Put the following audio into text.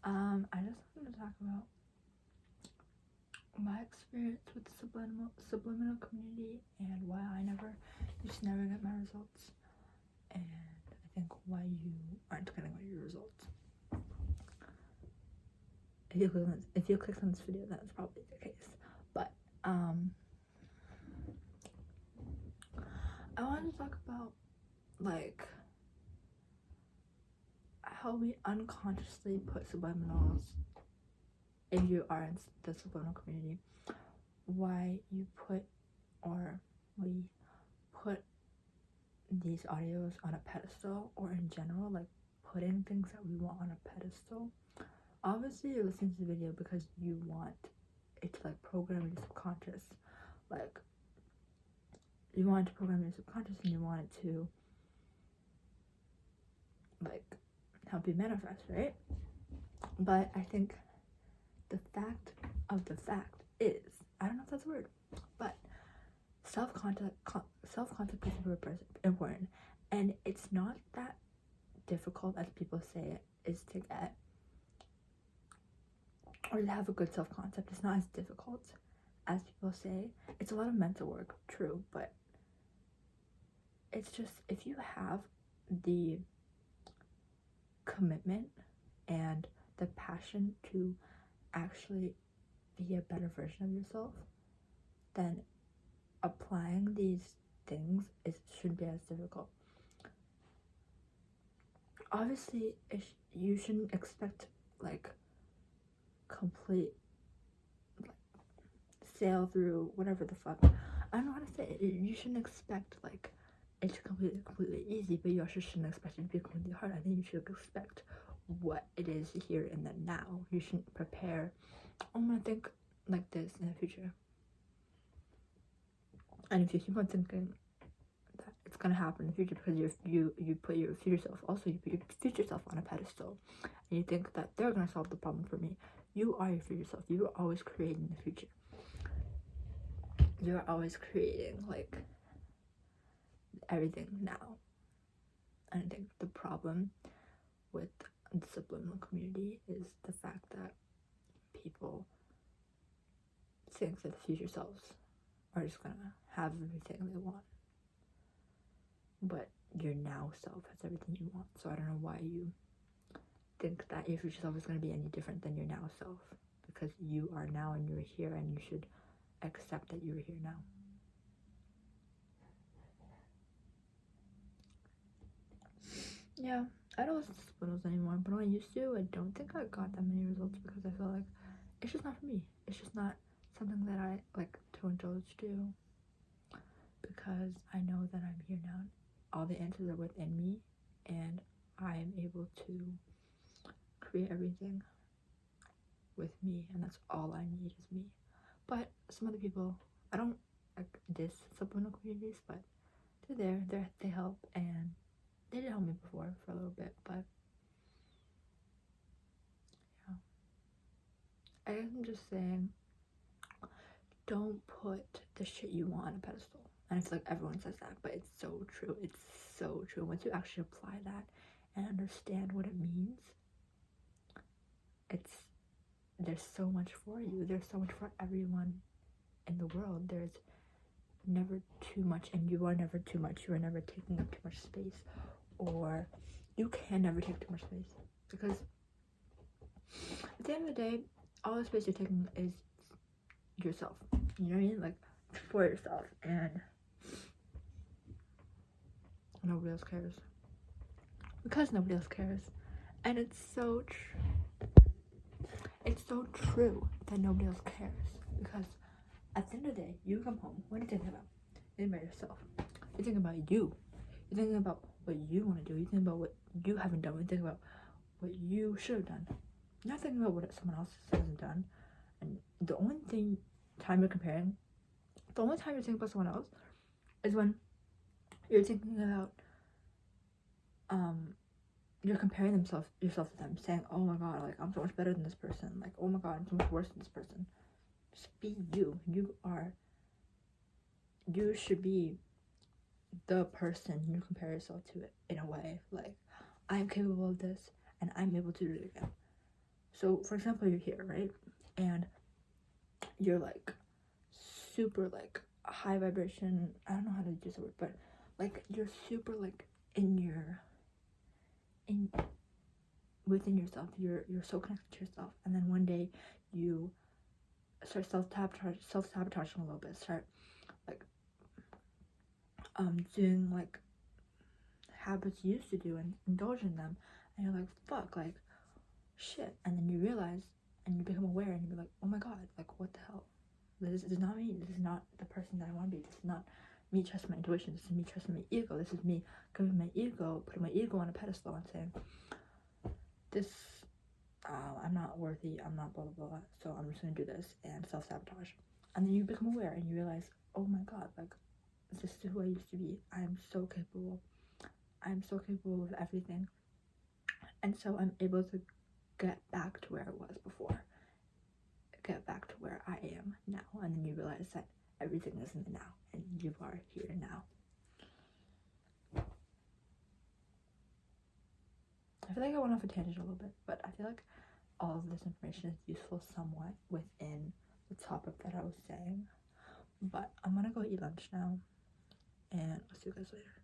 I just wanted to talk about my experience with the subliminal community and why I used to never get my results, and I think why you aren't getting your results. If you clicked on this video, that's probably the case. But I wanted to talk about like how we unconsciously put subliminals, if you are in the subliminal community, why you put, or we put these audios on a pedestal, or in general, like putting things that we want on a pedestal. Obviously you're listening to the video because you want it to like program your subconscious, like you want it to program your subconscious, and you want it to like help you manifest, right? But I think the fact of the fact is, I don't know if that's a word, but self-concept is super important, and it's not that difficult as people say it is to get, or to have a good self-concept. It's not as difficult as people say. It's a lot of mental work, true, but it's just, if you have the commitment and the passion to actually be a better version of yourself, then applying these things shouldn't be as difficult. Obviously, you shouldn't expect like complete like, sail through whatever the fuck. I don't know how to say it. You shouldn't expect like it to completely easy, but you also shouldn't expect it to be completely hard. I think you should expect what it is here and then now. You shouldn't prepare, I'm gonna think like this in the future. And if you keep on thinking that it's gonna happen in the future because you put your future self, also you put your future self on a pedestal, and you think that they're gonna solve the problem for me. You are your future self. You are always creating the future. You're always creating like everything now. And I think the problem with the subliminal community is the fact that people think that the future selves are just gonna have everything they want, but your now self has everything you want. So I don't know why you think that your future self is going to be any different than your now self, because you are now and you're here, and you should accept that you're here now. Yeah, I don't listen to subliminals anymore, but when I used to, I don't think I got that many results because I feel like it's just not for me. It's just not something that I like to indulge do, because I know that I'm here now. All the answers are within me, and I'm able to create everything with me, and that's all I need is me. But some other people, I don't like diss subliminal communities, but they're there, they help, and they did help me before for a little bit, but yeah. I guess I'm just saying, don't put the shit you want on a pedestal. And I feel like everyone says that, but it's so true. It's so true. Once you actually apply that and understand what it means, there's so much for you. There's so much for everyone in the world. There's never too much, and you are never too much. You are never taking up too much space, or you can never take too much space, because at the end of the day, all the space you're taking is yourself. You know what I mean? Like, for yourself, and nobody else cares, because nobody else cares. And it's so true that nobody else cares, because at the end of the day, you come home, what are you thinking about? You're thinking about yourself. You're thinking about you. You're thinking about what you want to do. You're thinking about what you haven't done. You're thinking about what you should have done. You're not thinking about what someone else hasn't done. And the only time you're thinking about someone else is when you're thinking about you're comparing yourself to them, saying, oh my god, like, I'm so much better than this person, like, oh my god, I'm so much worse than this person. Just be you. You should be the person you compare yourself to, in a way, like, I'm capable of this and I'm able to do it again. So for example, you're here, right? And you're like super like high vibration. I don't know how to use the word, but like you're super like in within yourself. You're so connected to yourself, and then one day you start self-sabotaging a little bit, start like doing like habits you used to do and indulge in them, and you're like, fuck, like shit. And then you realize and you become aware and you're like, oh my god, like what the hell, this is not me, this is not the person that I want to be, this is not me trusting my intuition, this is me trusting my ego, this is me putting my ego on a pedestal and saying, this I'm not worthy, I'm not blah blah blah, so I'm just gonna do this and self-sabotage. And then you become aware and you realize, oh my god, like this is who I used to be. I'm so capable of everything. And so I'm able to get back to where I was before, get back to where I am now. And then you realize that everything is in the now and you are here now. I feel like I went off a tangent a little bit, but I feel like all of this information is useful somewhat within the topic that I was saying. But I'm gonna go eat lunch now, and I'll see you guys later.